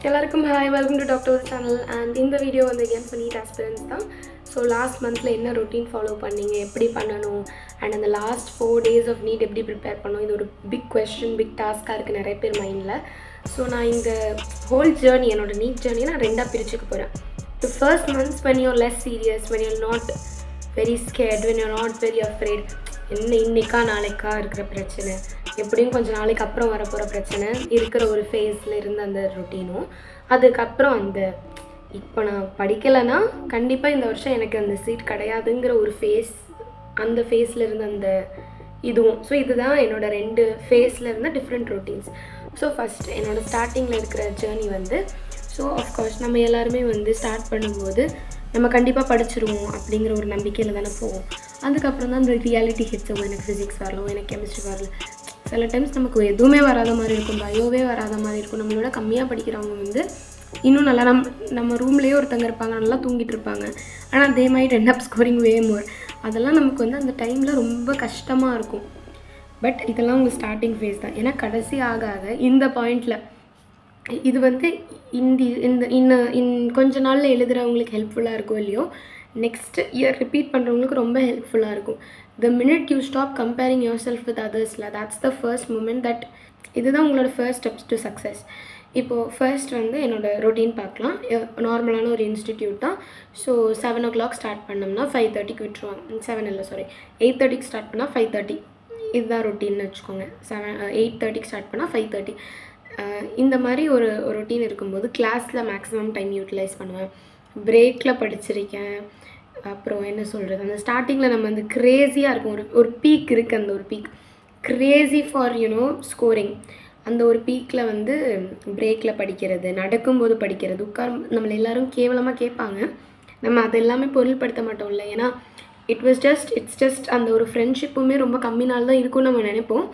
எல்லாருக்கும் hi, welcome to Doctor's channel and இந்த video வந்து again for NEET aspirants தான். ஸோ லாஸ்ட் மந்த்தில் என்ன ரொட்டீன் ஃபாலோ பண்ணீங்க, எப்படி பண்ணணும், அண்ட் அந்த லாஸ்ட் 4 days of NEET எப்படி ப்ரிப்பேர் பண்ணணும், இது ஒரு பிக் கொஸ்டின், பிக் டாஸ்க்காக இருக்குது நிறைய பேர் மைண்டில். ஸோ நான் இந்த ஹோல் ஜேர்னி, என்னோட NEET ஜேர்னியை நான் ரெண்டாக பிரிச்சுக்க போகிறேன். The first months when you're less serious, when you're not very scared, when you're not very afraid, என்ன இன்னைக்கா நாளைக்கா இருக்கிற பிரச்சனை, எப்படியும் கொஞ்சம் நாளைக்கு அப்புறம் வரப்போகிற பிரச்சனை இருக்கிற ஒரு ஃபேஸில் இருந்த அந்த ரொட்டீனும், அதுக்கப்புறம் அந்த இப்போ நான் படிக்கலைன்னா கண்டிப்பாக இந்த வருஷம் எனக்கு அந்த சீட் கிடையாதுங்கிற ஒரு ஃபேஸ், அந்த ஃபேஸில் இருந்த அந்த இதுவும். ஸோ இதுதான் என்னோட 2 ஃபேஸில் இருந்த டிஃப்ரெண்ட் ரொட்டீன்ஸ். ஸோ ஃபஸ்ட் என்னோடய ஸ்டார்டிங்கில் இருக்கிற ஜேர்னி வந்து, ஸோ ஆஃப்கோர்ஸ் நம்ம எல்லாருமே வந்து ஸ்டார்ட் பண்ணும்போது நம்ம கண்டிப்பாக படிச்சிருவோம் அப்படிங்கிற ஒரு நம்பிக்கையில் தானே போவோம். அதுக்கப்புறம் தான் இந்த ரியாலிட்டி ஹிட்ஸ் ஆகும். எனக்கு ஃபிசிக்ஸ் வரல, எனக்கு கெமிஸ்ட்ரி வரல, சில டைம்ஸ் நமக்கு எதுவுமே வராத மாதிரி இருக்கும், பயோவே வராத மாதிரி இருக்கும். நம்மளோட கம்மியாக படிக்கிறவங்க வந்து இன்னும் நல்லா நம்ம ரூம்லேயே ஒருத்தங்க இருப்பாங்க, நல்லா தூங்கிட்டு இருப்பாங்க, ஆனால் they might end up scoring way more. அதெல்லாம் நமக்கு வந்து அந்த டைமில் ரொம்ப கஷ்டமாக இருக்கும். பட் இதெல்லாம் உங்கள் ஸ்டார்டிங் ஃபேஸ் தான். ஏன்னா கடைசி ஆக இந்த பாயிண்டில் இது வந்து கொஞ்ச நாளில் எழுதுகிறவங்களுக்கு ஹெல்ப்ஃபுல்லாக இருக்கும் இல்லையோ, நெக்ஸ்ட் இயர் ரிப்பீட் பண்ணுறவங்களுக்கு ரொம்ப ஹெல்ப்ஃபுல்லாக இருக்கும். The minute you stop comparing yourself with others, that's the first moment that இதுதான் உங்களோட ஃபர்ஸ்ட் ஸ்டெப்ஸ் டு சக்ஸஸ். இப்போது ஃபர்ஸ்ட் வந்து என்னோடய ரொட்டீன் பார்க்கலாம். நார்மலான ஒரு இன்ஸ்டிடியூட் தான். ஸோ 7 o'clock ஸ்டார்ட் பண்ணோம்னா 5:30க்கு விட்டுருவாங்க. 8:30க்கு ஸ்டார்ட் பண்ணால் 5:30, இதுதான் ரொட்டீன்னு வச்சுக்கோங்க. 8:30க்கு ஸ்டார்ட் பண்ணால் 5:30. இந்த மாதிரி ஒரு ரொட்டீன் இருக்கும்போது கிளாஸில் மேக்ஸிமம் டைம் யூட்டிலைஸ் பண்ணுவேன். பிரேக்கில் படிச்சிருக்கேன். அப்புறம் என்ன சொல்கிறது, அந்த ஸ்டார்டிங்கில் நம்ம அந்த க்ரேஸியாக இருக்கும், ஒரு பீக் இருக்குது, அந்த ஒரு பீக் க்ரேஸி ஃபார் ஸ்கோரிங். அந்த ஒரு பீக்கில் வந்து பிரேக்கில் படிக்கிறது, நடக்கும்போது படிக்கிறது, நம்மளை எல்லோரும் கேவலமாக கேட்பாங்க, நம்ம அது எல்லாமே பொருள்படுத்த மாட்டோம்ல. ஏன்னா இட்ஸ் ஜஸ்ட் அந்த ஒரு ஃப்ரெண்ட்ஷிப்புமே ரொம்ப கம்மி நாள் தான் இருக்கும்னு நம்ம நினைப்போம்.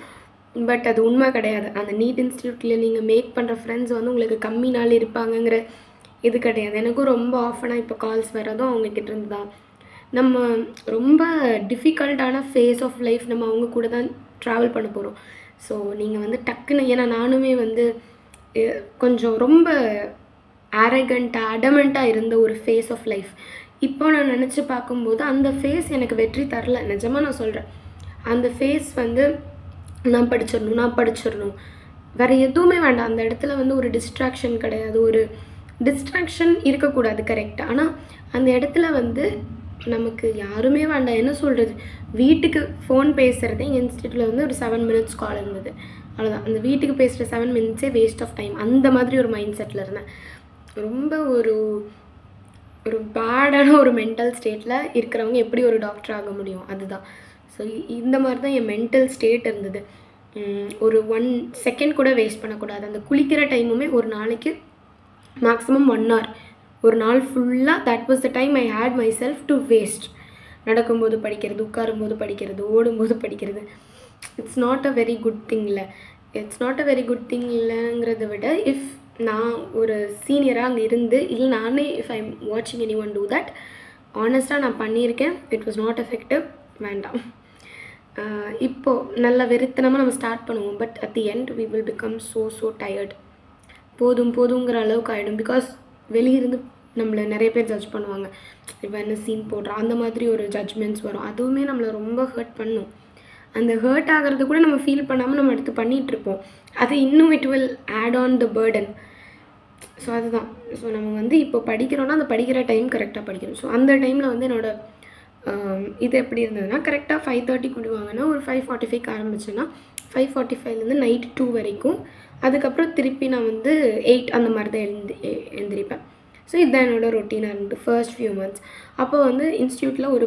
பட் அது உண்மை கிடையாது. அந்த நீட் இன்ஸ்டியூட்டில் நீங்கள் மேக் பண்ணுற ஃப்ரெண்ட்ஸ் வந்து உங்களுக்கு கம்மி நாள் இருப்பாங்கங்கிற இது கிடையாது. எனக்கும் ரொம்ப ஆஃபனாக இப்போ கால்ஸ் வர்றதும் அவங்கக்கிட்ட இருந்து தான். நம்ம ரொம்ப டிஃபிகல்ட்டான ஃபேஸ் ஆஃப் லைஃப் நம்ம அவங்க கூட தான் ட்ராவல் பண்ண போகிறோம். ஸோ நீங்கள் வந்து டக்குன்னு, ஏன்னா நானுமே வந்து கொஞ்சம் ரொம்ப ஆரகண்ட்டாக அடமெண்ட்டாக இருந்த ஒரு ஃபேஸ் ஆஃப் லைஃப். இப்போ நான் நினச்சி பார்க்கும்போது அந்த ஃபேஸ் எனக்கு வெற்றி தரல, நிஜமாக நான் சொல்கிறேன். அந்த ஃபேஸ் வந்து நான் படிச்சிடணும், வேறு எதுவுமே வேண்டாம். அந்த இடத்துல வந்து ஒரு டிஸ்ட்ராக்ஷன் கிடையாது, ஒரு டிஸ்ட்ராக்ஷன் இருக்கக்கூடாது, கரெக்டாக. ஆனால் அந்த இடத்துல வந்து நமக்கு யாருமே வேண்டாம். என்ன சொல்கிறது, வீட்டுக்கு ஃபோன் பேசுகிறதே எங்கள் இன்ஸ்டியூட்டில் வந்து ஒரு 7 minutes கால் இருந்தது, அவ்வளோதான். அந்த வீட்டுக்கு பேசுகிற 7 minutes வேஸ்ட் ஆஃப் டைம், அந்த மாதிரி ஒரு மைண்ட் செட்டில் இருந்தேன். ரொம்ப ஒரு பேடான ஒரு மென்டல் ஸ்டேட்டில் இருக்கிறவங்க எப்படி ஒரு டாக்டர் ஆக முடியும், அதுதான். ஸோ இந்த மாதிரி தான் என் மென்டல் ஸ்டேட் இருந்தது. ஒரு 1 second கூட வேஸ்ட் பண்ணக்கூடாது. அந்த குளிக்கிற டைமுமே ஒரு நாளைக்கு மேக்ஸிமம் 1 hour, ஒரு நாள் ஃபுல்லாக that was the time I had my self to waste. நடக்கும்போது படிக்கிறது, உட்காரும்போது படிக்கிறது, ஓடும்போது படிக்கிறது, it's not a very good thing இல்லை. இல்லைங்கிறத விட, இஃப் நான் ஒரு சீனியராக அங்கே இருந்து, இல்லை நானே இஃப் ஐ எம் வாட்சிங் எனி ஒன் டூ தட், ஆனஸ்ட்டாக நான் பண்ணியிருக்கேன், இட் வாஸ் நாட் எஃபெக்டிவ், வேண்டாம். இப்போது நல்ல வெறித்தனமாக நம்ம ஸ்டார்ட் பண்ணுவோம். But at the end we will become so tired. போதுங்கிற அளவுக்கு ஆகிடும். பிகாஸ் வெளியிருந்து நம்மளை நிறைய பேர் ஜட்ஜ் பண்ணுவாங்க, இப்போ என்ன சீன் போடுறா, அந்த மாதிரி ஒரு ஜட்ஜ்மெண்ட்ஸ் வரும். அதுவுமே நம்மளை ரொம்ப ஹர்ட் பண்ணும். அந்த ஹர்ட் ஆகிறது கூட நம்ம ஃபீல் பண்ணாமல் நம்ம எடுத்து பண்ணிகிட்ருப்போம். அது இன்னும் it will add on the burden. So அதுதான். ஸோ நம்ம வந்து இப்போ படிக்கிறோன்னா அந்த படிக்கிற டைம் கரெக்டாக படிக்கணும். ஸோ அந்த டைமில் வந்து என்னோடய இது எப்படி இருந்ததுன்னா, கரெக்டாக 5:30க்கு விடுவாங்கன்னா ஒரு 5:45க்கு ஆரம்பிச்சேன்னா 5:45லேருந்து நைட் 2 வரைக்கும். அதுக்கப்புறம் திருப்பி நான் வந்து 8 அந்த மாதிரி தான் எழுந்திரிப்பேன். ஸோ இதுதான் என்னோடய ரொட்டீனாக இருந்தது ஃபர்ஸ்ட் ஃபியூ மந்த்ஸ். அப்போ வந்து இன்ஸ்டியூட்டில் ஒரு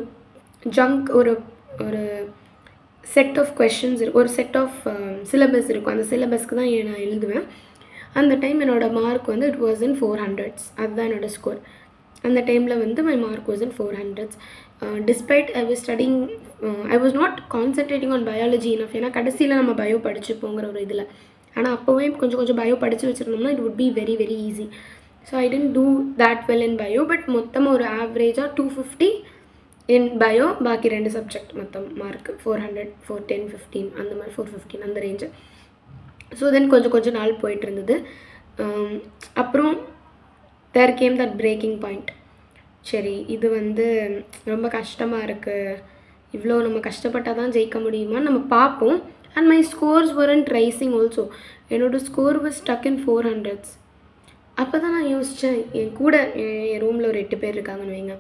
ஒரு செட் ஆஃப் கொஷின்ஸ் இருக்கும், ஒரு செட் ஆஃப் சிலபஸ் இருக்கும். அந்த சிலபஸ்க்கு தான் நான் எழுதுவேன். அந்த டைம் என்னோடய மார்க் வந்து இட் வாஸ் இன் 400s, அதுதான் என்னோடய ஸ்கோர். அந்த டைமில் வந்து my mark was in 400s. Despite I was studying, I was not concentrating on biology enough. ஏன்னா கடைசியில் நம்ம பயோ படிச்சுப்போங்கிற ஒரு இதில். ஆனால் அப்போவே கொஞ்சம் பயோ படித்து வச்சுருந்தோம்னா it would be very very easy. So I tend to that well in bio. பட் மொத்தமாக ஒரு ஆவரேஜாக 250 இன் பயோ, பாக்கி 2 சப்ஜெக்ட் மொத்தம் மார்க் 400, 410, 15 அந்த மாதிரி 415 அந்த ரேஞ்சு. ஸோ தென் கொஞ்சம் நாள் போயிட்டு இருந்தது. அப்புறம் தேர் கேம் தட் பிரேக்கிங் பாயிண்ட். சரி, இது வந்து ரொம்ப கஷ்டமாக இருக்குது, இவ்வளோ நம்ம கஷ்டப்பட்டால் தான் ஜெயிக்க முடியுமா நம்ம பார்ப்போம். And my scores weren't rising also. என்னோடய score was stuck in 400s. அப்போ தான் நான் யோசித்தேன், என் கூட என் ரூமில் ஒரு 8 பேர் இருக்காங்கன்னு வைங்க.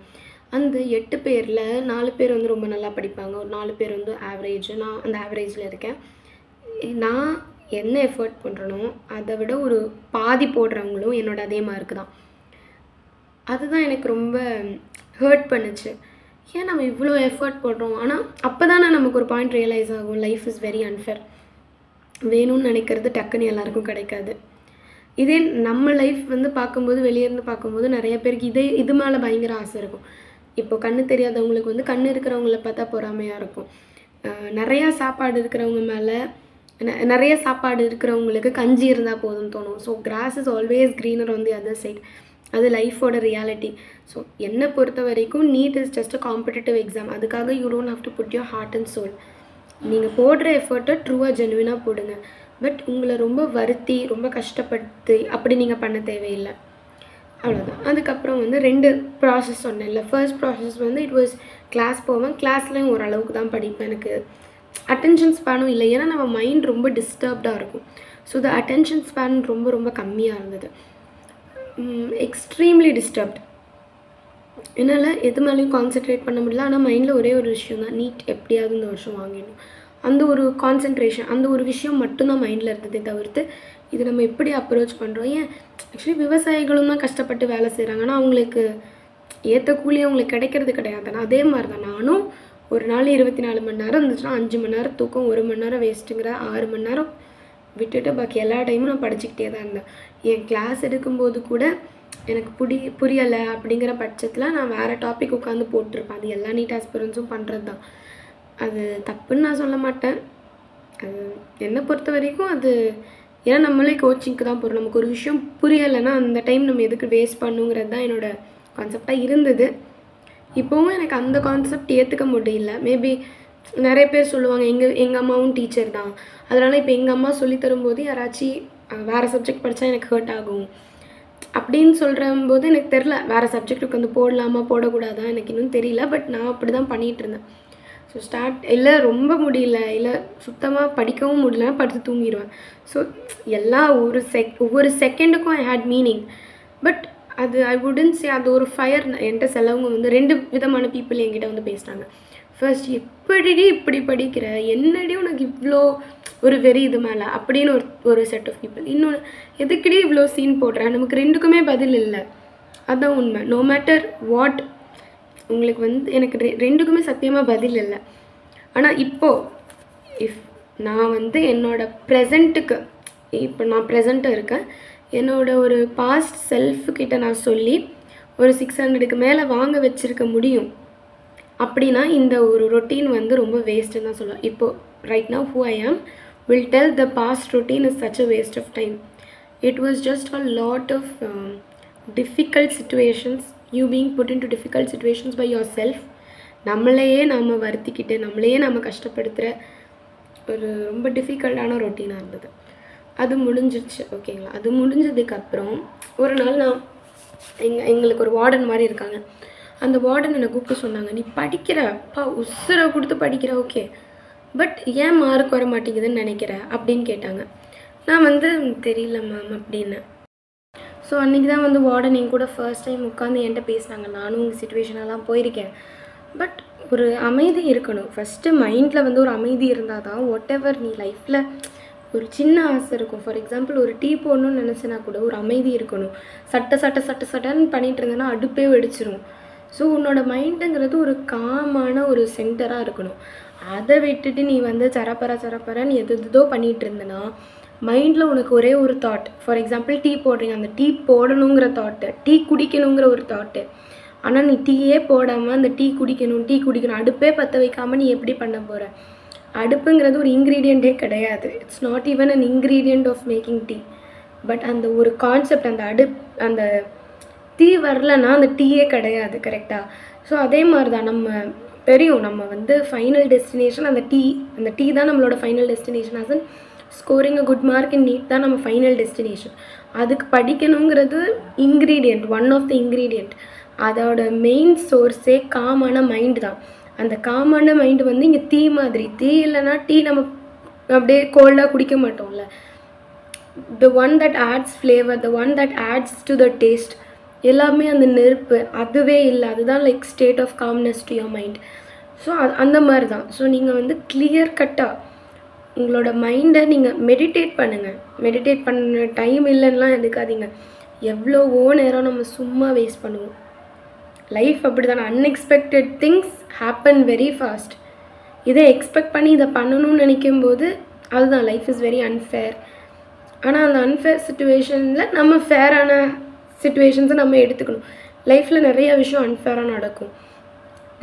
அந்த 8 பேரில் 4 பேர் வந்து ரொம்ப நல்லா படிப்பாங்க, ஒரு 4 பேர் வந்து ஆவரேஜ். நான் அந்த ஆவரேஜில் இருக்கேன். நான் என்ன எஃபர்ட் பண்ணுறனோ அதை விட ஒரு பாதி போடுறவங்களும் என்னோட அதே மார்க்கு தான். அதுதான் எனக்கு ரொம்ப ஹர்ட் பண்ணுச்சு. ஏன் நம்ம இவ்வளோ எஃபர்ட் போடுறோம், ஆனால் அப்போ தானே நமக்கு ஒரு பாயிண்ட் ரியலைஸ் ஆகும், லைஃப் இஸ் வெரி அன்ஃபேர். வேணும்னு நினைக்கிறது டக்குன்னு எல்லாருக்கும் கிடைக்காது. இதே நம்ம லைஃப் வந்து பார்க்கும்போது, வெளியேருந்து பார்க்கும்போது நிறைய பேருக்கு இது மேலே பயங்கர ஆசை இருக்கும். இப்போ கண்ணு தெரியாதவங்களுக்கு வந்து கண்ணு இருக்கிறவங்கள பார்த்தா பொறாமையாக இருக்கும். நிறையா சாப்பாடு இருக்கிறவங்க மேலே, நிறைய சாப்பாடு இருக்கிறவங்களுக்கு கஞ்சி இருந்தால் போதும்னு தோணும். So grass is always greener on the other side. அது லைஃபோட ரியாலிட்டி. ஸோ என்னை பொறுத்த வரைக்கும் NEET is just a competitive exam. அதுக்காக you don't have to put your heart and soul. நீங்கள் போடுற எஃபர்ட்டை ட்ரூவாக ஜென்வினாக போடுங்க. பட் உங்களை ரொம்ப வருத்தி ரொம்ப கஷ்டப்படுத்தி அப்படி நீங்கள் பண்ண தேவையில்லை. அவ்வளோதான். அதுக்கப்புறம் வந்து 2 ப்ராசஸ் சொன்னேன்ல. ஃபர்ஸ்ட் ப்ராசஸ் வந்து இட் வாஸ் கிளாஸ் போவேன். கிளாஸ்லேயும் ஓரளவுக்கு தான் படிப்பேன். எனக்கு அட்டென்ஷன் ஸ்பேனும் இல்லை, ஏன்னா நம்ம மைண்ட் ரொம்ப டிஸ்டர்ப்டாக இருக்கும். ஸோ த அட்டென்ஷன் ஸ்பேன் ரொம்ப ரொம்ப கம்மியாக இருந்தது. Extremely disturbed. என்னால் எது மேலேயும் கான்சென்ட்ரேட் பண்ண முடியல. ஆனால் மைண்டில் ஒரே ஒரு விஷயம் தான், நீட் எப்படியாவது இந்த வருஷம் வாங்கிடணும். அந்த ஒரு கான்சென்ட்ரேஷன், அந்த ஒரு விஷயம் மட்டும்தான் மைண்டில் இருந்ததே தவிர்த்து இது நம்ம எப்படி அப்ரோச் பண்ணுறோம். ஏன் ஆக்சுவலி விவசாயிகளும் தான் கஷ்டப்பட்டு வேலை செய்கிறாங்க, ஆனால் அவங்களுக்கு ஏற்ற கூலி அவங்களுக்கு கிடைக்கிறது கிடையாது. அதே மாதிரி தான் நானும் ஒரு நாள் 24 மணி நேரம் இருந்துச்சுன்னா 5 மணி நேரம் தூக்கம், 1 மணி நேரம் வேஸ்ட்டுங்கிற 6 மணி நேரம் விட்டுட்டு பாக்கி எல்லா டைமும் நான் படிச்சுக்கிட்டே தான் இருந்தேன். என் கிளாஸ் எடுக்கும்போது கூட எனக்கு புரியலை அப்படிங்கிற பட்சத்தில் நான் வேறு டாபிக் உட்காந்து போட்டிருப்பேன். அது எல்லா நீட் ஆஸ்பிரன்ஸும் பண்ணுறது தான். அது தப்புன்னு நான் சொல்ல மாட்டேன். அது என்னை பொறுத்த வரைக்கும் அது ஏன்னா நம்மளே கோச்சிங்க்கு தான் போகிறோம். நமக்கு ஒரு விஷயம் புரியலைன்னா அந்த டைம் நம்ம எதுக்கு வேஸ்ட் பண்ணுங்கிறது தான் என்னோடய கான்செப்டாக இருந்தது. இப்போவும் எனக்கு அந்த கான்செப்ட் ஏற்றுக்க முடியல. மேபி நிறைய பேர் சொல்லுவாங்க எங்கள் அம்மாவும் டீச்சர் தான், அதனால் இப்போ எங்கள் அம்மா சொல்லித்தரும்போது யாராச்சும் வேறு சப்ஜெக்ட் படித்தா எனக்கு ஹர்ட் ஆகும் அப்படின்னு சொல்கிறம்போது எனக்கு தெரில வேறு சப்ஜெக்ட்டுக்கு வந்து போடலாமா போடக்கூடாதா எனக்கு இன்னும் தெரியல. பட் நான் அப்படி தான் பண்ணிகிட்டு இருந்தேன். ஸோ இல்லை ரொம்ப முடியல, இல்லை சுத்தமாக படிக்கவும் முடியலன்னா படுத்து தூங்கிடுவேன். ஸோ ஒவ்வொரு செகண்டுக்கும் ஐ ஹேட் மீனிங். பட் அது ஐ வுடன்ட் சே அது ஒரு ஃபயர். என்கிட்ட சிலவங்க வந்து 2 விதமான பீப்புள் என்கிட்ட வந்து பேசுகிறாங்க. ஃபர்ஸ்ட், எப்படிடி இப்படி படிக்கிற, என்னடி உனக்கு இவ்வளோ ஒரு வெறி இது மேலே அப்படின்னு ஒரு செட் ஆஃப் பீப்புள். இன்னொன்று, எதுக்கடி இவ்வளோ சீன் போடுறேன், நமக்கு 2க்குமே பதில் இல்லை. அதுதான் உண்மை. நோ மேட்டர் வாட் உங்களுக்கு வந்து எனக்கு 2க்குமே சத்தியமாக பதில் இல்லை. ஆனால் இப்போது நான் வந்து என்னோடய ப்ரெசண்ட்டுக்கு இப்போ நான் ப்ரெசண்ட்டாக இருக்கேன். என்னோடய ஒரு பாஸ்ட் செல்ஃப்கிட்ட நான் சொல்லி ஒரு 600க்கு மேலே வாங்க வச்சுருக்க முடியும் அப்படின்னா இந்த ஒரு ரொட்டீன் வந்து ரொம்ப வேஸ்ட்டுன்னு தான் சொல்லுவேன். இப்போது right now who I am will tell the past routine is such a waste of time. It was just a lot of difficult situations, you being put in to difficult situations by your self. நம்மளையே நாம் வருத்திக்கிட்டு நம்மளையே நம்ம கஷ்டப்படுத்துகிற ஒரு ரொம்ப டிஃபிகல்ட்டான ரொட்டீனாக இருந்தது. அது முடிஞ்சிருச்சு. ஓகேங்களா? அது முடிஞ்சதுக்கப்புறம் ஒரு நாள் நான் எங்களுக்கு ஒரு வார்டன் மாதிரி இருக்காங்க. அந்த வார்டன் என்னை கூப்பிட்டு சொன்னாங்க, நீ படிக்கிற அப்பா உசுரை கொடுத்து படிக்கிற, ஓகே, பட் ஏன் மார்க் வர மாட்டேங்குதுன்னு நினைக்கிற அப்படின்னு கேட்டாங்க. நான் வந்து தெரியல மேம் அப்படின்னு. ஸோ அன்றைக்கி தான் வந்து வார்டன் என் கூட ஃபர்ஸ்ட் டைம் உட்காந்து என்கிட்ட பேசினாங்க. நானும் உங்கள் சிச்சுவேஷனெல்லாம் போயிருக்கேன், பட் ஒரு அமைதி இருக்கணும். ஃபஸ்ட்டு மைண்டில் வந்து ஒரு அமைதி இருந்தால் தான் வாட் எவர் நீ லைஃப்பில் ஒரு சின்ன ஆசை இருக்கும். ஃபார் எக்ஸாம்பிள் ஒரு டீ போடணும்னு நினச்சினா கூட ஒரு அமைதி இருக்கணும். சட்டன்னு பண்ணிகிட்டு இருந்தேன்னா அடுப்பே வெடிச்சிரும். ஸோ உன்னோட மைண்டுங்கிறது ஒரு காமான ஒரு சென்டராக இருக்கணும். அதை விட்டுட்டு நீ வந்து சரப்பரன்னு எதோ பண்ணிகிட்டு இருந்தேன்னா மைண்டில் உனக்கு ஒரே ஒரு தாட். ஃபார் எக்ஸாம்பிள் டீ போடுறீங்க, அந்த டீ போடணுங்கிற தாட்டு, டீ குடிக்கணுங்கிற ஒரு தாட்டு. ஆனால் நீ டீயே போடாமல் அந்த டீ குடிக்கணும் அடுப்பே பற்ற வைக்காமல் நீ எப்படி பண்ண போகிற? அடுப்புங்கிறது ஒரு இன்க்ரீடியண்ட்டே கிடையாது. It's not even an ingredient of making tea. But அந்த ஒரு கான்செப்ட், அந்த டீ வரலன்னா அந்த டீயே கிடையாது. கரெக்டாக? ஸோ அதே மாதிரி தான் நம்ம தெரியும், நம்ம வந்து ஃபைனல் டெஸ்டினேஷன் அந்த டீ தான் நம்மளோட final destination. As in scoring a good mark in NEET தான் நம்ம ஃபைனல் டெஸ்டினேஷன். அதுக்கு படிக்கணுங்கிறது ingredient, one of the ingredient. அதோட மெயின் சோர்ஸே காமான மைண்டு தான். அந்த காமான மைண்டு வந்து இங்கே தீ மாதிரி. தீ இல்லைன்னா டீ நம்ம அப்படியே கோல்டாக குடிக்க மாட்டோம்ல. the one that adds flavor, the one that adds to the taste, எல்லாமே அந்த நெருப்பு. அதுவே இல்லை, அதுதான் like state of calmness to your mind. So அந்த மாதிரி தான். ஸோ நீங்கள் வந்து கிளியர் கட்டாக உங்களோட மைண்டை நீங்கள் மெடிடேட் பண்ணுங்கள். மெடிடேட் பண்ண டைம் இல்லைன்னா எடுக்காதீங்க. எவ்வளவோ நேரம் நம்ம சும்மா வேஸ்ட் பண்ணுவோம். லைஃப் அப்படி தானே, unexpected things happen very fast. இதை எக்ஸ்பெக்ட் பண்ணி இதை பண்ணணும்னு நினைக்கும்போது அதுதான் லைஃப் இஸ் வெரி அன்ஃபேர். ஆனால் அந்த அன்ஃபேர் சுச்சுவேஷனில் நம்ம ஃபேரான சுச்சுவேஷன்ஸை நம்ம எடுத்துக்கணும். லைஃப்பில் நிறைய விஷயம் அன்ஃபேராக நடக்கும்.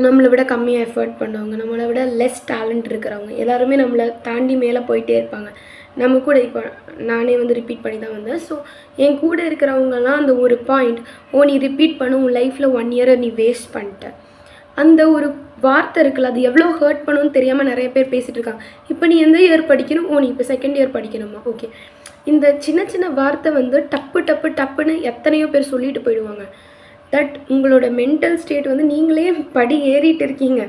நம்மளை விட கம்மியாக எஃபர்ட் பண்ணுறவங்க, நம்மளை விட லெஸ் டேலண்ட் இருக்கிறவங்க எல்லாருமே நம்மளை தாண்டி மேலே போயிட்டே இருப்பாங்க. நம்ம கூட இப்போ நானே வந்து ரிப்பீட் பண்ணி தான் வந்தேன். ஸோ என் கூட இருக்கிறவங்கலாம் அந்த ஒரு பாயிண்ட், நீ ரிப்பீட் பண்ண உன் லைஃப்பில் 1 இயரை நீ வேஸ்ட் பண்ணிட்ட, அந்த ஒரு வார்த்தை இருக்குல்ல, அது எவ்வளோ ஹர்ட் பண்ணணும்னு தெரியாமல் நிறைய பேர் பேசிகிட்டு இருக்காங்க. இப்போ நீ எந்த இயர் படிக்கணும்? நீ இப்போ 2nd இயர் படிக்கணுமா? ஓகே, இந்த சின்ன சின்ன வார்த்தை வந்து டப்புன்னு எத்தனையோ பேர் சொல்லிட்டு போயிடுவாங்க. தட் உங்களோட மென்டல் ஸ்டேட் வந்து நீங்களே படி ஏறிட்டு இருக்கீங்க.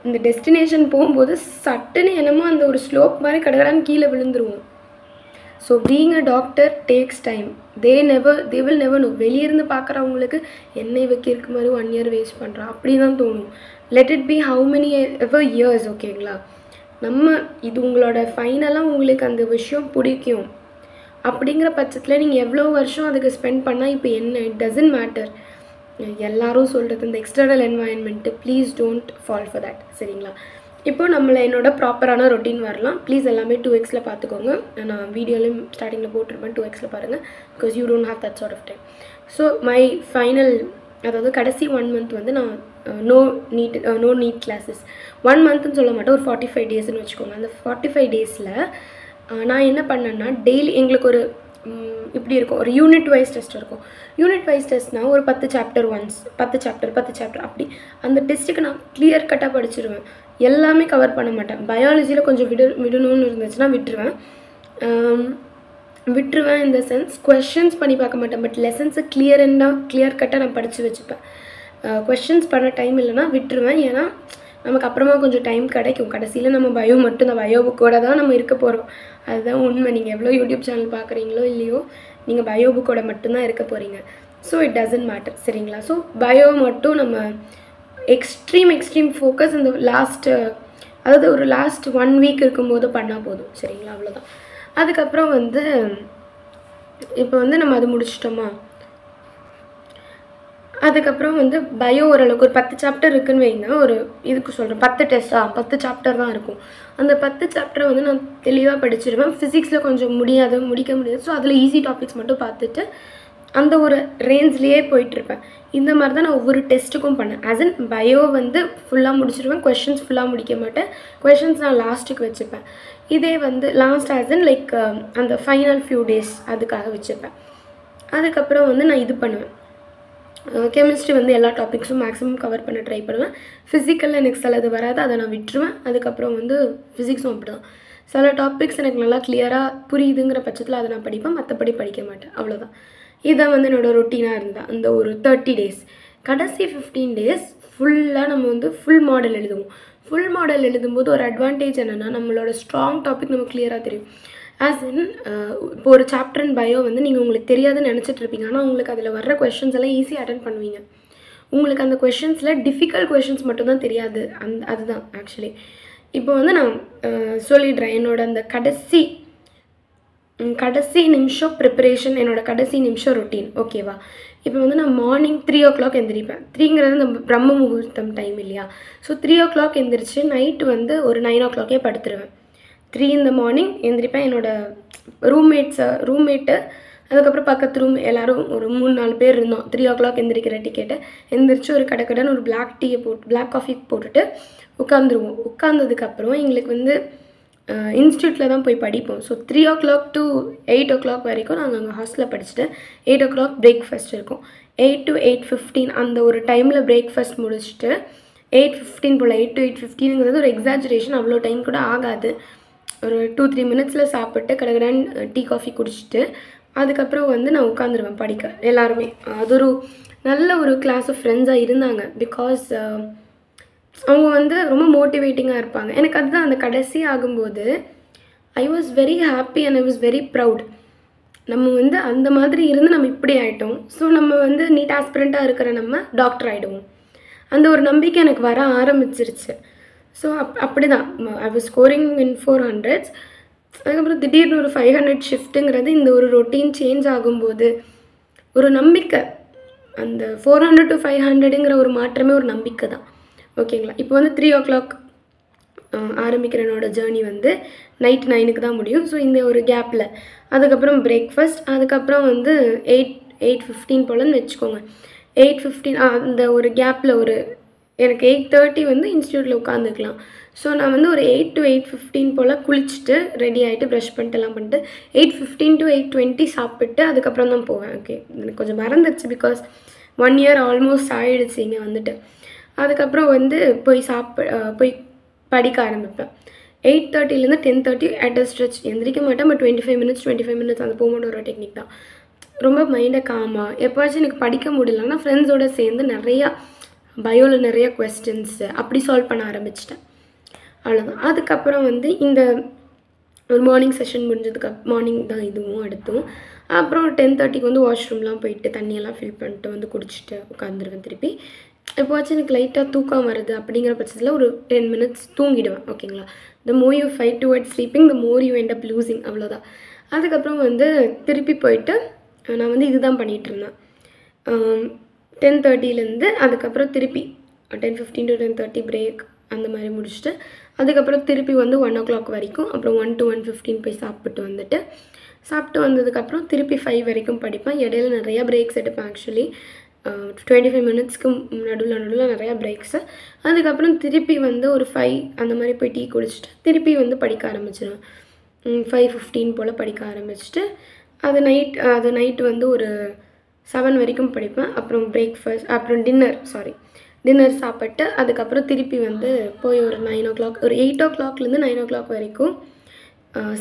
இந்த டெஸ்டினேஷன் போகும்போது சட்டுன்னு என்னமோ அந்த ஒரு ஸ்லோப் மாதிரி கடகடான்னு கீழே விழுந்துருவோம். So being a doctor takes time. They will never know. வெளியிருந்து பார்க்குறவங்களுக்கு என்னை வைக்கிறதுக்கு மாதிரி 1 இயர் வேஸ்ட் பண்ணுறான் அப்படி தான் தோணும். Let it be how many ever years. ஓகேங்களா, இது உங்களோட ஃபைனலாக உங்களுக்கு அந்த விஷயம் பிடிக்கும் அப்படிங்கிற பட்சத்தில் நீங்கள் எவ்வளோ வருஷம் அதுக்கு ஸ்பெண்ட் பண்ணால் இப்போ என்ன, இட் டசன்ட் மேட்டர். எல்லாரும் சொல்கிறது இந்த external environment, please don't fall for that. சரிங்களா, இப்போது நம்மளை என்னோட ப்ராப்பரான ரொட்டீன் வரலாம். ப்ளீஸ் எல்லாமே 2xல பார்த்துக்கோங்க. நான் வீடியோலையும் ஸ்டார்டிங்கில் போட்டிருப்பேன், 2xல பாருங்கள். Because you don't have that sort of time. So my final, அதாவது கடைசி 1 மந்த் வந்து நான் நோ நீட் கிளாஸஸ். 1 மந்த்னு சொல்ல மாட்டேன், ஒரு 45 டேஸ்ன்னு வச்சுக்கோங்க. அந்த 45 டேஸில் நான் என்ன பண்ணேன்னா, டெய்லி எங்களுக்கு ஒரு இப்படி இருக்கும், ஒரு யூனிட் வைஸ் டெஸ்ட் இருக்கும். யூனிட் வைஸ் டெஸ்ட்னால் ஒரு 10 சாப்டர் ஒன்ஸ், 10 சாப்டர் அப்படி. அந்த டெஸ்ட்டுக்கு நான் கிளியர் கட்டாக படிச்சிருவேன். எல்லாமே கவர் பண்ண மாட்டேன். பயாலஜியில் கொஞ்சம் விடணும்னு இருந்துச்சுன்னா விட்டுருவேன். இந்த சென்ஸ் கொஷின்ஸ் பண்ணி பார்க்க மாட்டேன். பட் லெசன்ஸை கிளியர் கட்டாக நான் படித்து வச்சுப்பேன். கொஷின்ஸ் பண்ண டைம் இல்லைன்னா விட்டுருவேன். ஏன்னா நமக்கு அப்புறமா கொஞ்சம் டைம் கிடைக்கும். கடைசியில் நம்ம பயோ மட்டும்தான், பயோ புக்கோட தான் நம்ம இருக்க போகிறோம். அதுதான் உண்மை. நீங்கள் எவ்வளோ யூடியூப் சேனல் பார்க்குறீங்களோ இல்லையோ, நீங்கள் பயோ புக்கோட மட்டும்தான் இருக்க போகிறீங்க. So it doesn't matter. சரிங்களா, ஸோ பயோ மட்டும் நம்ம எக்ஸ்ட்ரீம் ஃபோக்கஸ் இந்த ஒரு லாஸ்ட் 1 வீக் இருக்கும்போது பண்ணால் போதும். சரிங்களா, அவ்வளோதான். அதுக்கப்புறம் வந்து இப்போ வந்து நம்ம அது முடிச்சிட்டோமா, அதுக்கப்புறம் வந்து பயோ ஓரளவுக்கு ஒரு 10 சாப்டர் இருக்குன்னு வைங்க. ஒரு இதுக்கு சொல்கிறேன், 10 டெஸ்ட்டா 10 சாப்டர் தான் இருக்கும். அந்த 10 சாப்டரை வந்து நான் தெளிவாக படிச்சிடுவேன். ஃபிசிக்ஸில் கொஞ்சம் முடிக்க முடியாது. ஸோ அதில் ஈஸி டாபிக்ஸ் மட்டும் பார்த்துட்டு அந்த ஒரு ரேஞ்ச்லேயே போயிட்டுருப்பேன். இந்த மாதிரி தான் நான் ஒவ்வொரு டெஸ்ட்டுக்கும் பண்ணேன். ஆஸ் இன் பயோ வந்து ஃபுல்லாக முடிச்சிடுவேன், கொஷின்ஸ் ஃபுல்லாக முடிக்க மாட்டேன். கொஷின்ஸ் நான் லாஸ்ட்டுக்கு வச்சுப்பேன். இதே வந்து லாஸ்ட் ஆஸ் இன் லைக் அந்த ஃபைனல் ஃபியூ டேஸ் அதுக்காக வச்சுப்பேன். அதுக்கப்புறம் வந்து நான் இது பண்ணுவேன், கெமிஸ்ட்ரி வந்து எல்லா டாபிக்ஸும் மேக்ஸிமம் கவர் பண்ண ட்ரை பண்ணுவேன். ஃபிசிக்கலில் எனக்கு சிலது வராது, அதை நான் விட்டுருவேன். அதுக்கப்புறம் வந்து ஃபிசிக்ஸும் அப்படி தான். சில டாபிக்ஸ் எனக்கு நல்லா கிளியராக புரியுதுங்கிற பட்சத்தில் அதை நான் படிப்பேன், மற்றபடி படிக்க மாட்டேன். அவ்வளோதான். இதை வந்து என்னோடய ரொட்டீனாக இருந்தால் அந்த ஒரு 30 டேஸ். கடைசி 15 டேஸ் ஃபுல்லாக நம்ம வந்து ஃபுல் மாடல் எழுதுவோம். ஃபுல் மாடல் எழுதும்போது ஒரு அட்வான்டேஜ் என்னென்னா, நம்மளோட ஸ்ட்ராங் டாபிக் நமக்கு கிளியராக தெரியும். ஆஸ் இன் இப்போ ஒரு சாப்டர் இன் பயோ வந்து நீங்கள் உங்களுக்கு தெரியாதுன்னு நினச்சிட்டு இருப்பீங்க. ஆனால் உங்களுக்கு அதில் வர்ற கொஷின்ஸ் எல்லாம் ஈஸியாக அட்டென்ட் பண்ணுவீங்க. உங்களுக்கு அந்த கொஷின்ஸில் டிஃபிகல்ட் கொஷின்ஸ் மட்டும்தான் தெரியாது. அதுதான் ஆக்சுவலி. இப்போ வந்து நான் சொல்லிடுறேன் என்னோட அந்த கடைசி நிமிஷம் ப்ரிப்பரேஷன், என்னோடய கடைசி நிமிஷம் ரொட்டீன். ஓகேவா, இப்போ வந்து நான் மார்னிங் 3 o'clock எந்திரிப்பேன். 3ங்கிறது அந்த பிரம்ம முகூர்த்தம் டைம் இல்லையா. ஸோ 3 o'clock எந்திரிச்சு நைட்டு வந்து ஒரு 9 o'clock படுத்துருவேன். 3 in the morning எந்திரிப்பேன். என்னோடய ரூம்மேட்டு அதுக்கப்புறம் பக்கத்து ரூம் எல்லோரும் ஒரு 3-4 பேர் இருந்தோம். 3 o'clock எந்திரிக்கிற டிக்கெட்டு எந்திரிச்சு ஒரு கடைன்னு ஒரு பிளாக் காஃபி போட்டுட்டு உட்காந்துருவோம். உட்காந்ததுக்கப்புறம் எங்களுக்கு வந்து இன்ஸ்டியூட்டில் தான் போய் படிப்போம். ஸோ 3 o'clock to 8 o'clock வரைக்கும் நாங்கள் அங்கே ஹாஸ்டலில் படிச்சுட்டு 8 o'clock பிரேக்ஃபாஸ்ட் இருக்கும். 8 to 8:15 அந்த ஒரு டைமில் பிரேக்ஃபாஸ்ட் முடிச்சுட்டு 8:15 போல் 8 to 8:15ங்கிறது ஒரு எக்ஸாஜரேஷன், அவ்வளோ டைம் கூட ஆகாது. ஒரு 2-3 minutesல சாப்பிட்டு கடகடான்னு டீ காஃபி குடிச்சிட்டு அதுக்கப்புறம் வந்து நான் உட்காந்துருவேன் படிக்க. எல்லாருமே அது ஒரு நல்ல ஒரு கிளாஸ் ஆஃப் ஃப்ரெண்ட்ஸாக இருந்தாங்க. பிகாஸ் அவங்க வந்து ரொம்ப மோட்டிவேட்டிங்காக இருப்பாங்க. எனக்கு அதுதான் அந்த கடைசி ஆகும்போது I was very happy and I was very proud. நம்ம வந்து அந்த மாதிரி இருந்து நம்ம இப்படி ஆகிட்டோம். ஸோ நம்ம வந்து நீட் ஆஸ்பிரண்ட்டாக இருக்கிற நம்ம டாக்டர் ஆகிடுவோம். அந்த ஒரு நம்பிக்கை எனக்கு வர ஆரம்பிச்சிருச்சு. ஸோ அப்படி தான் I was scoring in 400s. அதுக்கப்புறம் திடீர்னு ஒரு 500 ஷிஃப்ட்டுங்கிறது இந்த ஒரு ரொட்டீன் சேஞ்ச் ஆகும்போது ஒரு நம்பிக்கை, அந்த 400 to 500ங்கிற ஒரு மாற்றமே ஒரு நம்பிக்கை தான். ஓகேங்களா? இப்போ வந்து 3 o'clock ஆரம்பிக்கிற என்னோட ஜேர்னி வந்து நைட் 9க்கு தான் முடியும். ஸோ இந்த ஒரு கேப்பில் அதுக்கப்புறம் பிரேக்ஃபாஸ்ட், அதுக்கப்புறம் வந்து 8:15 போலன்னு வச்சுக்கோங்க. 8:15 அந்த ஒரு கேப்பில் ஒரு எனக்கு 8:30 வந்து இன்ஸ்டியூட்டில் உட்காந்துக்கலாம். ஸோ நான் வந்து ஒரு 8 to 8:15 போல் குளிச்சுட்டு ரெடி ஆகிட்டு ப்ரஷ் பண்ணிட்டு எல்லாம் பண்ணிட்டு 8:15 to 8:20 சாப்பிட்டு அதுக்கப்புறம் தான் போவேன். ஓகே, எனக்கு கொஞ்சம் மறந்துடுச்சு. பிகாஸ் 1 year ஆல்மோஸ்ட் ஆகிடுச்சு இங்கே வந்துட்டு. அதுக்கப்புறம் வந்து போய் படிக்க ஆரம்பிப்பேன். 8:30லேருந்து 10:30 அட் அ ஸ்ட்ரெச் எந்திரிக்க மாட்டேன். பட் 25 minutes அந்த போமோடோரோ டெக்னிக் தான். ரொம்ப மைண்டை காமாக எப்போவாச்சும் எனக்கு படிக்க முடியலன்னா ஃப்ரெண்ட்ஸோடு சேர்ந்து நிறையா பயோவில் நிறைய கொஸ்டின்ஸு அப்படி சால்வ் பண்ண ஆரம்பிச்சிட்டேன். அவ்வளோதான். அதுக்கப்புறம் வந்து இந்த ஒரு மார்னிங் செஷன் மார்னிங் தான் இதுவும் அடுத்தும். அப்புறம் 10:30க்கு வந்து வாஷ்ரூம்லாம் போயிட்டு தண்ணியெல்லாம் ஃபில் பண்ணிட்டு வந்து குடிச்சிட்டு உட்காந்துருவேன். திருப்பி எப்போவாச்சும் எனக்கு லைட்டாக தூக்கம் வருது அப்படிங்கிற பட்சத்தில் ஒரு 10 minutes தூங்கிடுவேன். ஓகேங்களா? the more you fight towards sleeping the more you end up losing. அவ்வளோதான். அதுக்கப்புறம் வந்து திருப்பி போயிட்டு நான் வந்து இதுதான் பண்ணிகிட்ருந்தேன். 10:30லேருந்து அதுக்கப்புறம் திருப்பி 10:15 to 10:30 பிரேக் அந்த மாதிரி முடிச்சுட்டு அதுக்கப்புறம் திருப்பி வந்து 1 o'clock வரைக்கும், அப்புறம் 1 to 1:15 போய் சாப்பிட்டு வந்ததுக்கப்புறம் திருப்பி 5 வரைக்கும் படிப்பேன். இடையில நிறையா பிரேக்ஸ் எடுப்பேன். ஆக்சுவலி 25 minutesக்கு நடுவில் நிறையா பிரேக்ஸு. அதுக்கப்புறம் திருப்பி வந்து ஒரு 5 அந்த மாதிரி போய் டீ குடிச்சிட்டு திருப்பி வந்து படிக்க ஆரம்பிச்சிடுவேன். 5:15 போல் படிக்க ஆரம்பிச்சுட்டு அது நைட்டு வந்து ஒரு 7 வரைக்கும் படிப்பேன். அப்புறம் பிரேக்ஃபாஸ்ட், அப்புறம் டின்னர் சாப்பிட்டு அதுக்கப்புறம் திருப்பி வந்து போய் ஒரு 9 o'clock, ஒரு 8 o'clockலேருந்து 9 o'clock வரைக்கும்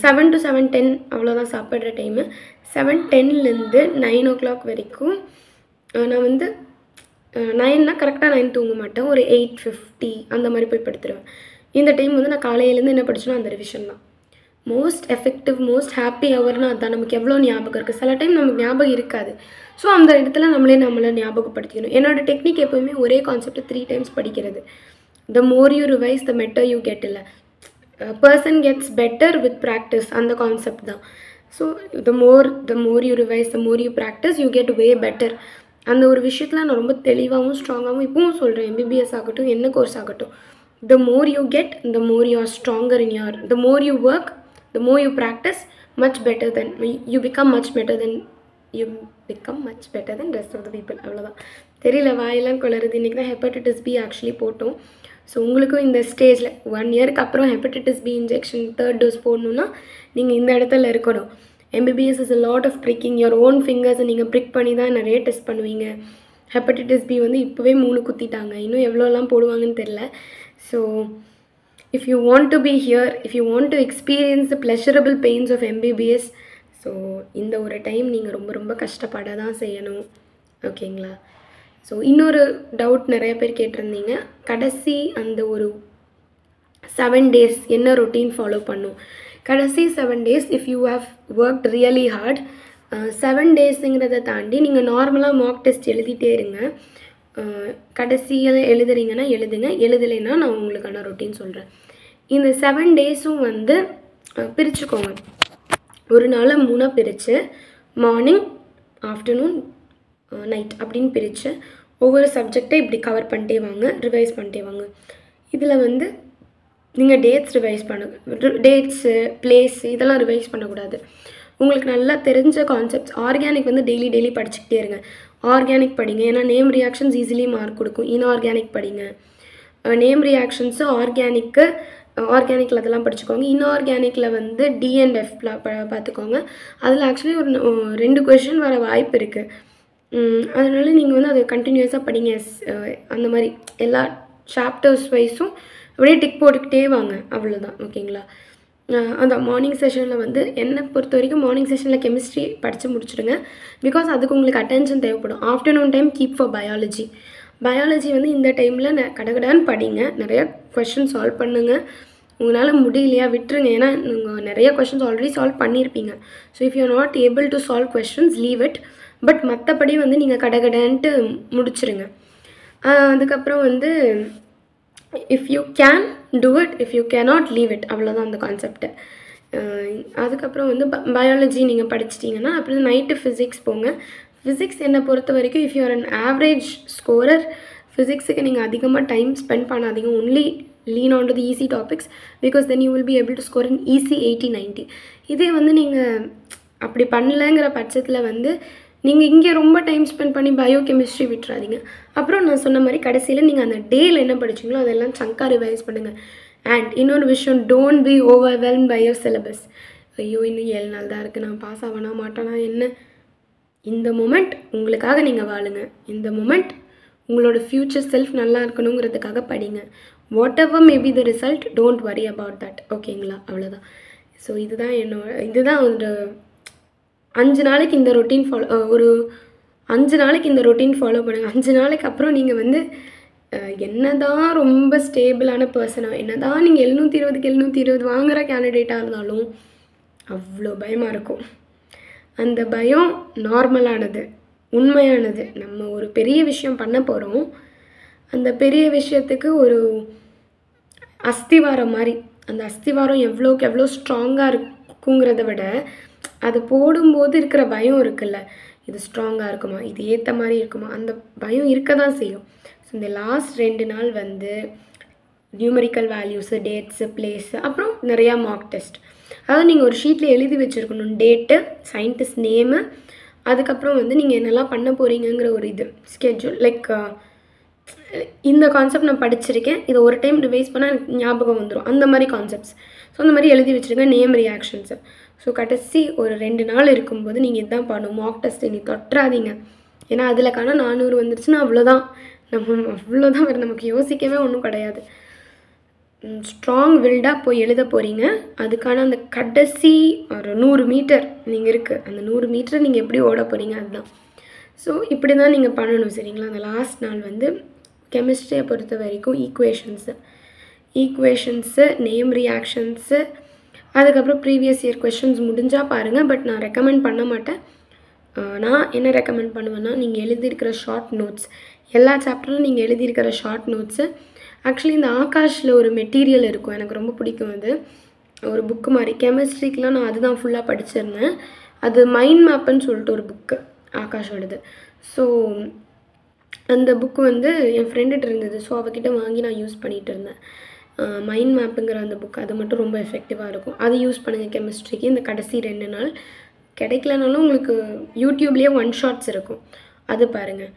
7 to 7:10 அவ்வளோதான் சாப்பிட்ற டைமு. 7:10லேருந்து 9 o'clock வரைக்கும் நான் வந்து 9னா கரெக்டாக 9 தூங்க மாட்டேன். ஒரு 8:50 அந்த மாதிரி போய் படுத்துருவேன். இந்த டைம் வந்து நான் காலையிலேருந்து என்ன படிச்சேனோ அந்த ரிவிஷன் தான். மோஸ்ட் எஃபெக்டிவ், மோஸ்ட் ஹாப்பி ஹவர்னால் அதுதான். நமக்கு எவ்வளோ ஞாபகம் இருக்குது. சில டைம் நமக்கு ஞாபகம் இருக்காது. ஸோ அந்த இடத்துல நம்மளை ஞாபகப்படுத்திக்கணும். என்னோடய டெக்னிக் எப்போவுமே ஒரே கான்செப்டை 3 times படிக்கிறது. The more you revise the better you get. இல்லை, person gets better with practice, அந்த கான்செப்ட் தான். So the more you revise the more you practice you get way better. அந்த ஒரு விஷயத்தில் நான் ரொம்ப தெளிவாகவும் ஸ்ட்ராங்காகவும் இப்பவும் சொல்கிறேன். MBBS ஆகட்டும், என்ன கோர்ஸ் ஆகட்டும், the more you get the more you are stronger in your, the more you work the more you practice you become much better than rest of the people. அவ்வளோதான். தெரியல, வாயெல்லாம் குளருது. இன்றைக்கி தான் ஹெப்படைட்டிஸ் பி ஆக்சுவலி போட்டோம். So உங்களுக்கும் இந்த ஸ்டேஜில் 1 yearக்கு அப்புறம் hepatitis B injection 3rd dose போடணுன்னா நீங்கள் இந்த இடத்துல இருக்கணும். MBBS is a lot of pricking your own fingers. நீங்கள் ப்ரிக் பண்ணி தான் நிறைய டெஸ்ட் பண்ணுவீங்க. ஹெப்படைட்டிஸ் பி வந்து இப்போவே 3 குத்திட்டாங்க. இன்னும் எவ்வளோலாம் போடுவாங்கன்னு தெரில. So if you want to be here, if you want to experience the pleasurable pains of MBBS, so இந்த ஒரு டைம் நீங்கள் ரொம்ப ரொம்ப கஷ்டப்பட தான் செய்யணும். ஓகேங்களா? ஸோ இன்னொரு டவுட் நிறைய பேர் கேட்டிருந்தீங்க. கடைசி அந்த ஒரு 7 days என்ன ரொட்டீன் ஃபாலோ பண்ணும்? கடைசி 7 days if you have worked really hard, 7 daysங்கிறத தாண்டி நீங்கள் நார்மலாக மார்க் டெஸ்ட் எழுதிட்டே இருங்க. கடைசியில் எழுதுறீங்கன்னா எழுதலைன்னா நான் உங்களுக்கான ரொட்டீன் சொல்கிறேன். இந்த 7 daysம் வந்து பிரிச்சுக்கோங்க. ஒரு நாளை 3 பிரித்து மார்னிங், ஆஃப்டர்நூன், நைட் அப்படின்னு பிரித்து ஒவ்வொரு சப்ஜெக்டை இப்படி கவர் பண்ணிட்டே வாங்க, ரிவைஸ் பண்ணிட்டே வாங்க. இதில் வந்து நீங்கள் டேட்ஸு, பிளேஸு இதெல்லாம் ரிவைஸ் பண்ணக்கூடாது. உங்களுக்கு நல்லா தெரிஞ்ச கான்செப்ட்ஸ். ஆர்கானிக் வந்து டெய்லி படிச்சுக்கிட்டே இருங்க. ஆர்கானிக் படிங்க, ஏன்னா நேம் ரியாக்ஷன்ஸ் ஈஸிலி மார்க் கொடுக்கும். இன்ஆர்கானிக் படிங்க. நேம் ரியாக்ஷன்ஸு ஆர்கானிக்கில் அதெல்லாம் படிச்சுக்கோங்க. இன்ஆர்கானிக்கில் வந்து D and F பார்த்துக்கோங்க. அதில் ஆக்சுவலி ஒரு 2 கொஷின் வர வாய்ப்பு இருக்குது. அதனால நீங்கள் வந்து அதை கண்டினியூஸாக படிங்க. அந்த மாதிரி எல்லா சாப்டர்ஸ் வைஸும் அப்படியே டிக் போட்டுக்கிட்டே வாங்க. அவ்வளோதான். ஓகேங்களா? அந்த மார்னிங் செஷனில் வந்து என்னை பொறுத்த வரைக்கும் மார்னிங் செஷனில் கெமிஸ்ட்ரி படித்து முடிச்சுடுங்க. பிகாஸ் அதுக்கு உங்களுக்கு அட்டென்ஷன் தேவைப்படும். Afternoon time keep for biology. Biology வந்து இந்த டைமில் கடகடான்னு படிங்க, நிறையா கொஷின் சால்வ் பண்ணுங்கள். உங்களால் முடியலையா விட்டுருங்க, ஏன்னா நீங்கள் நிறைய கொஷின்ஸ் ஆல்ரெடி சால்வ் பண்ணியிருப்பீங்க. So if you R not able to solve questions leave it. But மற்றபடி வந்து நீங்கள் கடகடன்ட்டு முடிச்சிருங்க. அதுக்கப்புறம் வந்து if you can do it, if you cannot leave it, அவ்வளோதான் அந்த கான்செப்ட்டு. அதுக்கப்புறம் வந்து பயாலஜி நீங்கள் படிச்சிட்டிங்கன்னா அப்புறம் நைட்டு ஃபிசிக்ஸ் போங்க. ஃபிசிக்ஸ் என்னை பொறுத்த வரைக்கும் if you are an average scorer, ஃபிசிக்ஸுக்கு நீங்கள் அதிகமாக டைம் ஸ்பெண்ட் பண்ணாதீங்க. Only lean on to the easy topics because then you will be able to score an easy 80-90. இதே வந்து நீங்கள் அப்படி பண்ணலங்கிற பட்சத்தில் வந்து நீங்கள் இங்கே ரொம்ப டைம் ஸ்பெண்ட் பண்ணி பயோ கெமிஸ்ட்ரி விட்டுறாதீங்க. அப்புறம் நான் சொன்ன மாதிரி கடைசியில் நீங்கள் அந்த டேயில் என்ன படிச்சிங்களோ அதெல்லாம் சங்காக ரிவைஸ் பண்ணுங்கள். அண்ட் இன்னொரு விஷயம், don't be overwhelm by your syllabus. ஐயோ இன்னும் 7 நாள் தான் இருக்குது, நான் பாஸ் ஆகனா மாட்டேனா என்ன. இந்த மொமெண்ட் உங்களுக்காக நீங்கள் வாழுங்க. இந்த மொமெண்ட் உங்களோட ஃப்யூச்சர் செல்ஃப் நல்லா இருக்கணுங்கிறதுக்காக படிங்க. What ever may be the result, don't worry about that. ஓகேங்களா? அவ்வளோதான். ஸோ இதுதான் ஒரு 5 நாளைக்கு இந்த ரொட்டீன் ஒரு 5 நாளைக்கு இந்த ரொட்டீன் ஃபாலோ பண்ணுங்கள். 5 நாளைக்கு அப்புறம் நீங்கள் வந்து என்ன தான் ரொம்ப ஸ்டேபிளான பர்சனாக, என்ன தான் நீங்கள் 720க்கு 720 வாங்குகிற கேண்டிடேட்டாக இருந்தாலும் அவ்வளோ பயமாக இருக்கும். அந்த பயம் நார்மலானது, உண்மையானது. நம்ம ஒரு பெரிய விஷயம் பண்ண போகிறோம், அந்த பெரிய விஷயத்துக்கு ஒரு அஸ்திவாரம் மாதிரி, அந்த அஸ்திவாரம் எவ்வளோக்கு எவ்வளோ ஸ்ட்ராங்காக இருக்குங்கிறத விட அது போடும்போது இருக்கிற பயம் இருக்குல்ல, இது ஸ்ட்ராங்காக இருக்குமா, இது ஏற்ற மாதிரி இருக்குமா, அந்த பயம் இருக்க தான் செய்யும். ஸோ இந்த லாஸ்ட் 2 நாள் வந்து நியூமரிக்கல் வேல்யூஸு, டேட்ஸு, பிளேஸு, அப்புறம் நிறையா மார்க் டெஸ்ட். அதாவது நீங்கள் ஒரு ஷீட்டில் எழுதி வச்சுருக்கணும் டேட்டு, சயின்டிஸ்ட் நேமு, அதுக்கப்புறம் வந்து நீங்கள் என்னெல்லாம் பண்ண போகிறீங்கிற ஒரு இது ஸ்கெட்யூல். லைக் இந்த கான்செப்ட் நான் படிச்சிருக்கேன், இதை ஒரு டைம் ரிவைஸ் பண்ணால் எனக்கு ஞாபகம் வந்துடும், அந்த மாதிரி கான்செப்ட்ஸ். ஸோ அந்த மாதிரி எழுதி வச்சுருக்கேன். Name reactions. ஸோ கடைசி ஒரு 2 நாள் இருக்கும்போது நீங்கள் இதுதான் பண்ணணும். மார்க் டெஸ்ட் நீ தொட்டுறாதீங்க. ஏன்னா அதில் 400 வந்துருச்சுன்னா அவ்வளோதான், அவ்வளோதான் வேறு நமக்கு யோசிக்கவே ஒன்றும் கிடையாது. ஸ்ட்ராங் வில்டாக போய் எழுத போகிறீங்க. அதுக்கான அந்த கடைசி ஒரு 100 மீட்டர் நீங்கள் இருக்குது, அந்த 100 மீட்டர் நீங்கள் எப்படி ஓட போகிறீங்க அதுதான். ஸோ இப்படி தான் நீங்கள் பண்ணணும். சரிங்களா? அந்த லாஸ்ட் நாள் வந்து கெமிஸ்ட்ரியை பொறுத்த வரைக்கும் ஈக்குவேஷன்ஸு, நேம் ரியாக்ஷன்ஸு, அதுக்கப்புறம் ப்ரீவியஸ் இயர் கொஷின்ஸ் முடிஞ்சால் பாருங்கள். பட் நான் ரெக்கமெண்ட் பண்ண மாட்டேன். நான் என்ன ரெக்கமெண்ட் பண்ணுவேன்னா, நீங்கள் எழுதியிருக்கிற ஷார்ட் நோட்ஸ், எல்லா சாப்டரும் நீங்கள் எழுதியிருக்கிற ஷார்ட் நோட்ஸு. ஆக்சுவலி இந்த ஆகாஷில் ஒரு மெட்டீரியல் இருக்கும், எனக்கு ரொம்ப பிடிக்கும். அது ஒரு புக்கு மாதிரி, கெமிஸ்ட்ரிக்கெலாம் நான் அதுதான் ஃபுல்லாக படிச்சிருந்தேன். அது மைண்ட் மேப்புன்னு சொல்லிட்டு ஒரு புக்கு ஆகாஷோடது. ஸோ அந்த புக்கு வந்து என் ஃப்ரெண்டுகிட்ட இருந்தது. ஸோ அவகிட்ட வாங்கி நான் யூஸ் பண்ணிகிட்டு இருந்தேன். மைண்ட் மேப்புங்கிற அந்த புக், அது மட்டும் ரொம்ப எஃபெக்டிவாக இருக்கும். அது யூஸ் பண்ணுங்கள் கெமிஸ்ட்ரிக்கு. இந்த கடைசி 2 நாள் கிடைக்கலனாலும் உங்களுக்கு யூடியூப்லேயே 1 ஷார்ட்ஸ் இருக்கும், அது பாருங்கள்.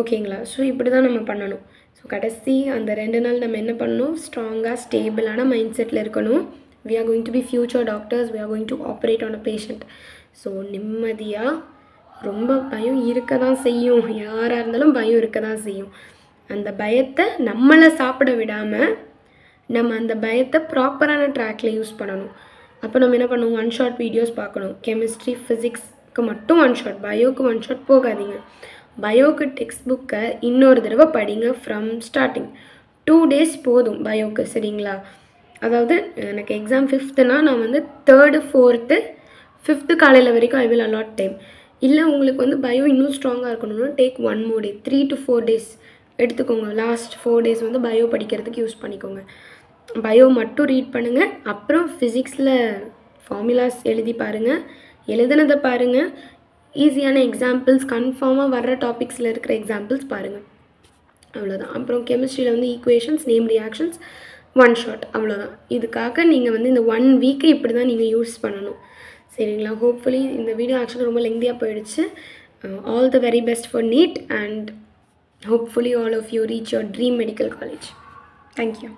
ஓகேங்களா? ஸோ இப்படி தான் நம்ம பண்ணணும். ஸோ கடைசி அந்த 2 நாள் நம்ம என்ன பண்ணணும், ஸ்ட்ராங்காக ஸ்டேபிளான மைண்ட் செட்டில் இருக்கணும். we are going to be future doctors, we are going to operate on a patient. So நிம்மதியாக, ரொம்ப பயம் இருக்க தான் செய்யும், யாராக இருந்தாலும் பயம் இருக்க தான் செய்யும். அந்த பயத்தை நம்மளை சாப்பிட விடாமல் நம்ம அந்த பயத்தை ப்ராப்பரான ட்ராக்கில் யூஸ் பண்ணணும். அப்போ நம்ம என்ன பண்ணுவோம், 1 ஷாட் வீடியோஸ் பார்க்கணும். கெமிஸ்ட்ரி ஃபிசிக்ஸ்க்கு மட்டும் 1 ஷாட், பயோக்கு 1 ஷாட் போகாதீங்க. பயோக்கு டெக்ஸ்ட் புக்கை இன்னொரு தடவை படிங்க ஃப்ரம் ஸ்டார்டிங். 2 days போதும் பயோக்கு. சரிங்களா? அதாவது எனக்கு எக்ஸாம் 5th நான் வந்து 3rd 4th 5th காலையில் வரைக்கும் ஐ வில் அலாட் டைம். இல்லை உங்களுக்கு வந்து பயோ இன்னும் ஸ்ட்ராங்காக இருக்கணும்னா take 1 more day, 3 to 4 days எடுத்துக்கோங்க. லாஸ்ட் 4 days வந்து பயோ படிக்கிறதுக்கு யூஸ் பண்ணிக்கோங்க. பயோ மட்டும் ரீட் பண்ணுங்கள். அப்புறம் ஃபிசிக்ஸில் ஃபார்முலாஸ் எழுதி பாருங்கள், எழுதுனதை பாருங்கள். ஈஸியான எக்ஸாம்பிள்ஸ், கன்ஃபார்மாக வர்ற டாபிக்ஸில் இருக்கிற எக்ஸாம்பிள்ஸ் பாருங்கள். அவ்வளோதான். அப்புறம் கெமிஸ்ட்ரியில் வந்து ஈக்குவேஷன்ஸ், நேம் ரியாக்ஷன்ஸ், 1 ஷாட், அவ்வளோதான். இதுக்காக நீங்கள் வந்து இந்த 1 வீக்கை இப்படி தான் நீங்கள் யூஸ் பண்ணணும். சரிங்களா? ஹோப்ஃபுல்லி இந்த வீடியோ ஆக்சுவலாக ரொம்ப லெங்தியாக போயிடுச்சு. All the very best for NEET and hopefully all of you reach your dream medical college. Thank you.